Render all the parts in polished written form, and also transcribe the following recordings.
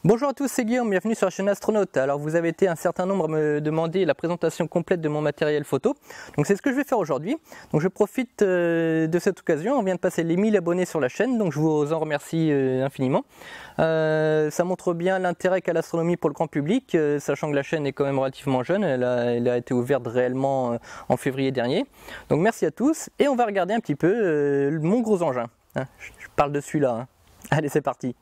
Bonjour à tous, c'est Guillaume, bienvenue sur la chaîne Astronaute. Alors vous avez été un certain nombre à me demander la présentation complète de mon matériel photo. Donc c'est ce que je vais faire aujourd'hui. Donc je profite de cette occasion, on vient de passer les 1000 abonnés sur la chaîne, donc je vous en remercie infiniment. Ça montre bien l'intérêt qu'a l'astronomie pour le grand public, sachant que la chaîne est quand même relativement jeune, elle a été ouverte réellement en février dernier. Donc merci à tous et on va regarder un petit peu mon gros engin. Je parle de celui-là. Allez, c'est parti.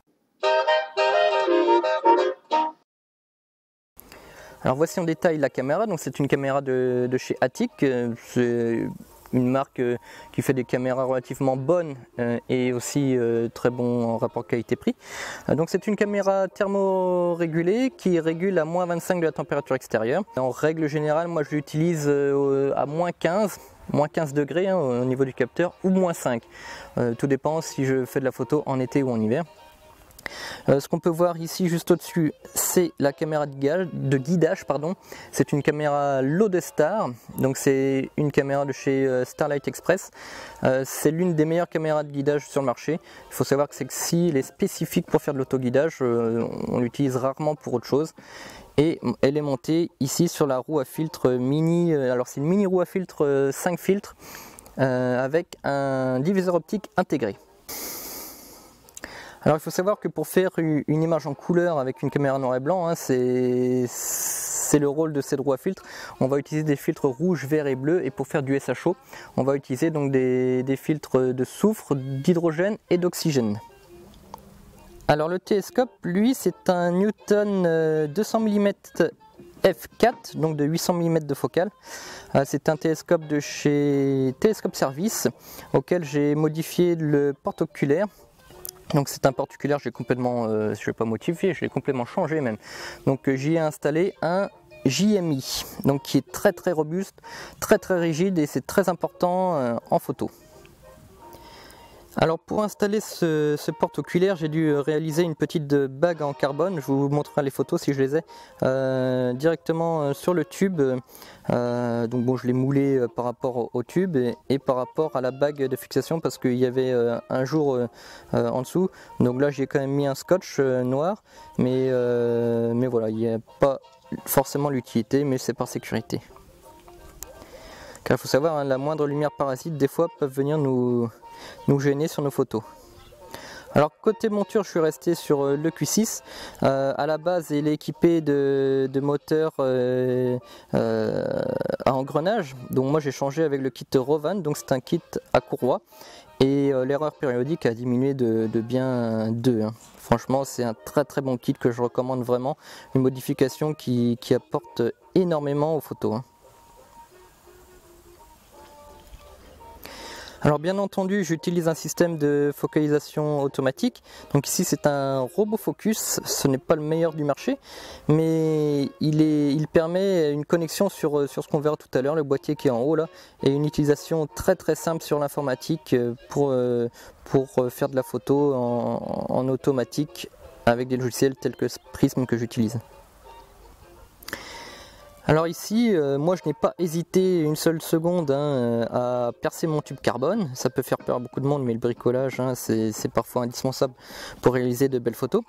Alors voici en détail la caméra, donc c'est une caméra de chez Atik, c'est une marque qui fait des caméras relativement bonnes et aussi très bon en rapport qualité-prix. Donc c'est une caméra thermorégulée qui régule à moins 25 de la température extérieure. En règle générale, moi je l'utilise à moins 15 degrés au niveau du capteur ou moins 5. Tout dépend si je fais de la photo en été ou en hiver. Ce qu'on peut voir ici juste au-dessus, c'est la caméra de guidage. C'est une caméra Lodestar, donc c'est une caméra de chez Starlight Express. C'est l'une des meilleures caméras de guidage sur le marché. Il faut savoir que celle-ci est spécifique pour faire de l'autoguidage, on l'utilise rarement pour autre chose. Et elle est montée ici sur la roue à filtre mini, alors c'est une mini roue à filtre 5 filtres avec un diviseur optique intégré. Alors il faut savoir que pour faire une image en couleur avec une caméra noir et blanc, c'est le rôle de cette roue à filtre. On va utiliser des filtres rouge, vert et bleu, et pour faire du SHO, on va utiliser donc des filtres de soufre, d'hydrogène et d'oxygène. Alors le télescope, lui, c'est un Newton 200 mm f4, donc de 800 mm de focale. C'est un télescope de chez Télescope Service, auquel j'ai modifié le porte-oculaire. Donc c'est un porte-oculaire, j'ai complètement, je vais pas modifier, je l'ai complètement changé même. Donc j'y ai installé un JMI, donc qui est très robuste, très rigide, et c'est très important en photo. Alors pour installer ce porte-oculaire, j'ai dû réaliser une petite bague en carbone. Je vous montrerai les photos si je les ai, directement sur le tube. Donc bon, je l'ai moulé par rapport au tube et par rapport à la bague de fixation, parce qu'il y avait un jour en dessous. Donc là j'ai quand même mis un scotch noir, mais voilà, il n'y a pas forcément l'utilité, mais c'est par sécurité. Car il faut savoir, la moindre lumière parasite des fois peuvent venir nous gêner sur nos photos. Alors côté monture, je suis resté sur le Q6. À la base, il est équipé de moteurs à engrenage. Donc moi j'ai changé avec le kit Rovan, donc c'est un kit à courroie. Et l'erreur périodique a diminué de bien 2. Franchement, c'est un très bon kit que je recommande vraiment. Une modification qui apporte énormément aux photos. Alors bien entendu, j'utilise un système de focalisation automatique. Donc ici c'est un robot focus, ce n'est pas le meilleur du marché, mais il permet une connexion sur ce qu'on verra tout à l'heure, le boîtier qui est en haut là, et une utilisation très simple sur l'informatique pour faire de la photo en automatique avec des logiciels tels que Prism que j'utilise. Alors ici, moi je n'ai pas hésité une seule seconde à percer mon tube carbone. Ça peut faire peur à beaucoup de monde, mais le bricolage c'est parfois indispensable pour réaliser de belles photos.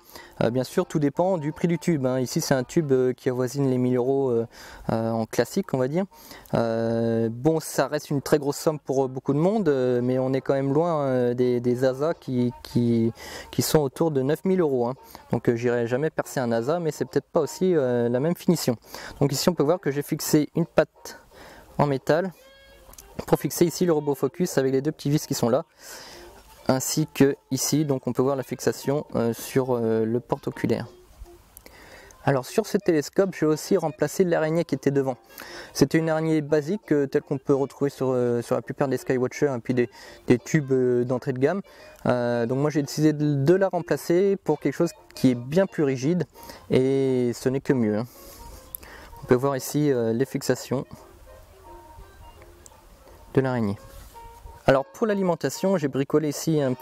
Bien sûr, tout dépend du prix du tube. Ici c'est un tube qui avoisine les 1000 € en classique, on va dire. Bon, ça reste une très grosse somme pour beaucoup de monde, mais on est quand même loin des ASA qui sont autour de 9000 €. Donc j'irai jamais percer un ASA, mais c'est peut-être pas aussi la même finition. Donc ici on peut voir que j'ai fixé une patte en métal pour fixer ici le robot focus avec les deux petits vis qui sont là, ainsi que ici, donc on peut voir la fixation sur le porte-oculaire. Alors sur ce télescope, j'ai aussi remplacé l'araignée qui était devant. C'était une araignée basique telle qu'on peut retrouver sur la plupart des Skywatcher et puis des tubes d'entrée de gamme. Donc moi j'ai décidé de la remplacer pour quelque chose qui est bien plus rigide, et ce n'est que mieux. On peut voir ici les fixations de l'araignée. Alors pour l'alimentation, j'ai bricolé ici un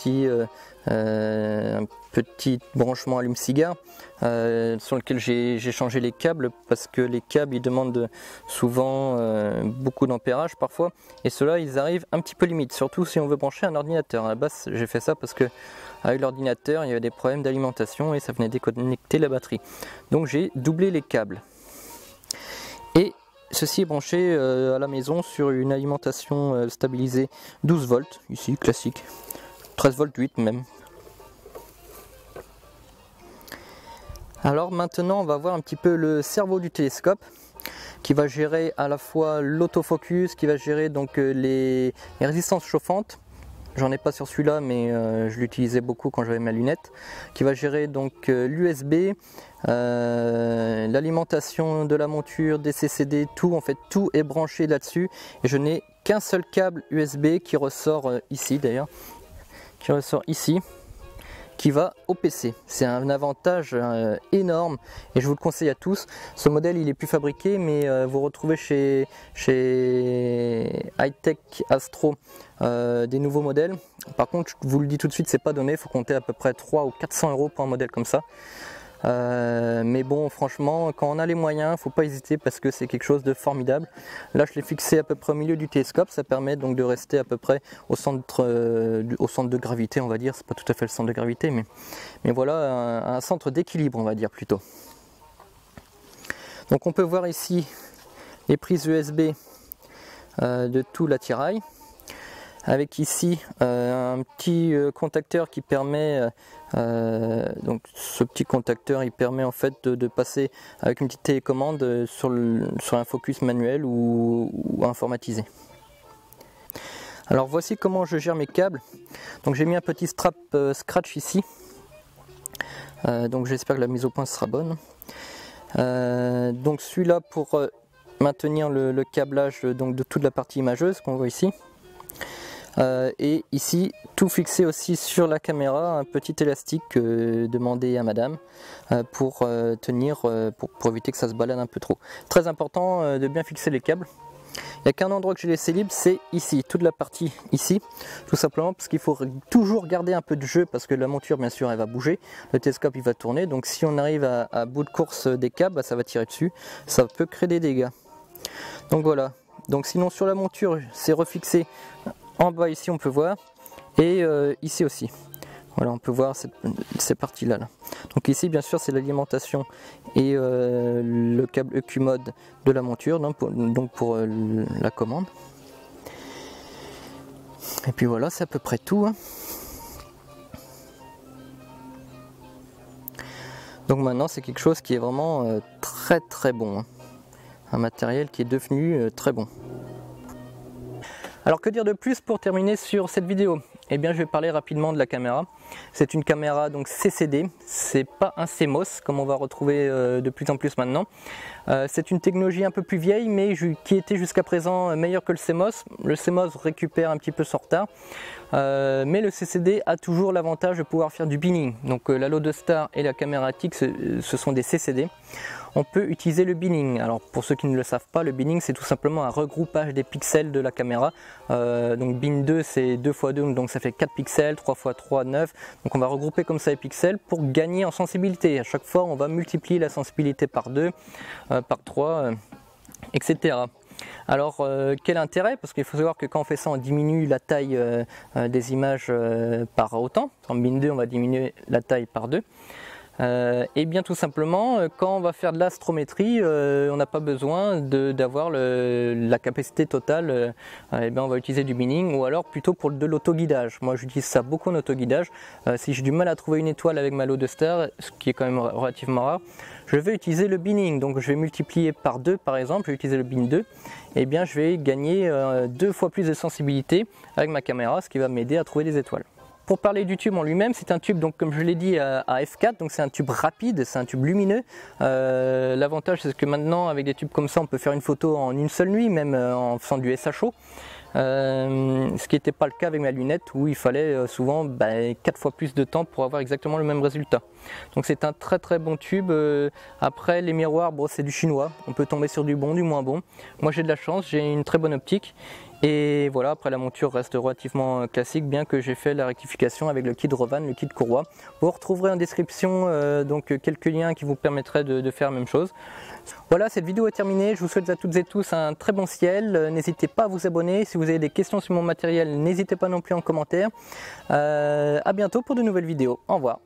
petit branchement allume-cigare sur lequel j'ai changé les câbles, parce que les câbles ils demandent souvent beaucoup d'ampérage parfois, et ceux-là ils arrivent un petit peu limite, surtout si on veut brancher un ordinateur. À la base j'ai fait ça parce que avec l'ordinateur, il y avait des problèmes d'alimentation et ça venait déconnecter la batterie. Donc j'ai doublé les câbles. Et ceci est branché à la maison sur une alimentation stabilisée 12 volts, ici classique, 13 volts 8 même. Alors maintenant on va voir un petit peu le cerveau du télescope qui va gérer à la fois l'autofocus, qui va gérer donc les résistances chauffantes. J'en ai pas sur celui-là mais je l'utilisais beaucoup quand j'avais ma lunette. Qui va gérer donc l'USB, l'alimentation de la monture, des CCD, tout en fait tout est branché là-dessus et je n'ai qu'un seul câble USB qui ressort ici d'ailleurs, qui ressort ici, qui va au PC. C'est un avantage énorme et je vous le conseille à tous. Ce modèle il est plus fabriqué mais vous retrouvez chez Hightech Astro des nouveaux modèles. Par contre je vous le dis tout de suite, c'est pas donné, il faut compter à peu près 300 ou 400 € pour un modèle comme ça. Mais bon, franchement, quand on a les moyens, il ne faut pas hésiter parce que c'est quelque chose de formidable. Là, je l'ai fixé à peu près au milieu du télescope, ça permet donc de rester à peu près au centre de gravité, on va dire. C'est pas tout à fait le centre de gravité, mais voilà, un centre d'équilibre, on va dire plutôt. Donc on peut voir ici les prises USB de tout l'attirail. Avec ici un petit contacteur qui permet, donc ce petit contacteur il permet en fait de passer avec une petite télécommande sur un focus manuel ou informatisé. Alors voici comment je gère mes câbles. Donc j'ai mis un petit strap scratch ici, donc j'espère que la mise au point sera bonne. Donc celui-là pour maintenir le câblage donc, de toute la partie imageuse qu'on voit ici. Et ici tout fixé aussi sur la caméra, un petit élastique demandé à madame pour tenir, pour éviter que ça se balade un peu trop. Très important de bien fixer les câbles. Il n'y a qu'un endroit que j'ai laissé libre, c'est ici, toute la partie ici, tout simplement parce qu'il faut toujours garder un peu de jeu parce que la monture bien sûr elle va bouger, le télescope il va tourner, donc si on arrive à bout de course des câbles, bah, ça va tirer dessus, ça peut créer des dégâts. Donc voilà, donc sinon sur la monture c'est refixé. En bas ici on peut voir et ici aussi, voilà on peut voir ces parties là. Donc ici bien sûr c'est l'alimentation et le câble EQ mode de la monture, donc pour la commande. Et puis voilà, c'est à peu près tout, hein. Donc maintenant c'est quelque chose qui est vraiment très bon, hein. Un matériel qui est devenu très bon. Alors que dire de plus pour terminer sur cette vidéo? Eh bien je vais parler rapidement de la caméra. C'est une caméra donc CCD, c'est pas un CMOS comme on va retrouver de plus en plus maintenant. C'est une technologie un peu plus vieille mais qui était jusqu'à présent meilleure que le CMOS. Le CMOS récupère un petit peu son retard. Mais le CCD a toujours l'avantage de pouvoir faire du binning. Donc la Loadstar et la caméra TIC ce sont des CCD. On peut utiliser le binning. Alors pour ceux qui ne le savent pas, le binning c'est tout simplement un regroupage des pixels de la caméra. Donc bin 2 c'est 2 x 2, donc ça fait 4 pixels, 3 x 3, 9. Donc on va regrouper comme ça les pixels pour gagner en sensibilité. À chaque fois on va multiplier la sensibilité par 2, par 3, etc. Alors quel intérêt? Parce qu'il faut savoir que quand on fait ça on diminue la taille des images par autant. En bin 2 on va diminuer la taille par 2. Et bien tout simplement quand on va faire de l'astrométrie on n'a pas besoin d'avoir la capacité totale, et bien on va utiliser du binning ou alors plutôt pour de l'autoguidage. Moi j'utilise ça beaucoup en autoguidage. Si j'ai du mal à trouver une étoile avec ma Loadstar, ce qui est quand même relativement rare, je vais utiliser le binning. Donc je vais multiplier par 2 par exemple, je vais utiliser le bin 2, et bien je vais gagner 2 fois plus de sensibilité avec ma caméra, ce qui va m'aider à trouver des étoiles. Pour parler du tube en lui-même, c'est un tube, donc comme je l'ai dit, à f4, donc c'est un tube rapide, c'est un tube lumineux. L'avantage c'est que maintenant avec des tubes comme ça on peut faire une photo en une seule nuit, même en faisant du SHO. Ce qui n'était pas le cas avec ma lunette où il fallait souvent 4 fois plus de temps pour avoir exactement le même résultat. Donc c'est un très bon tube. Après les miroirs, bon, c'est du chinois, on peut tomber sur du bon, du moins bon. Moi j'ai de la chance, j'ai une très bonne optique Et voilà, après la monture reste relativement classique, bien que j'ai fait la rectification avec le kit Rovan, le kit courroie. Vous retrouverez en description donc quelques liens qui vous permettraient de faire la même chose. Voilà, cette vidéo est terminée. Je vous souhaite à toutes et tous un très bon ciel. N'hésitez pas à vous abonner. Si vous avez des questions sur mon matériel, n'hésitez pas non plus en commentaire. À bientôt pour de nouvelles vidéos. Au revoir.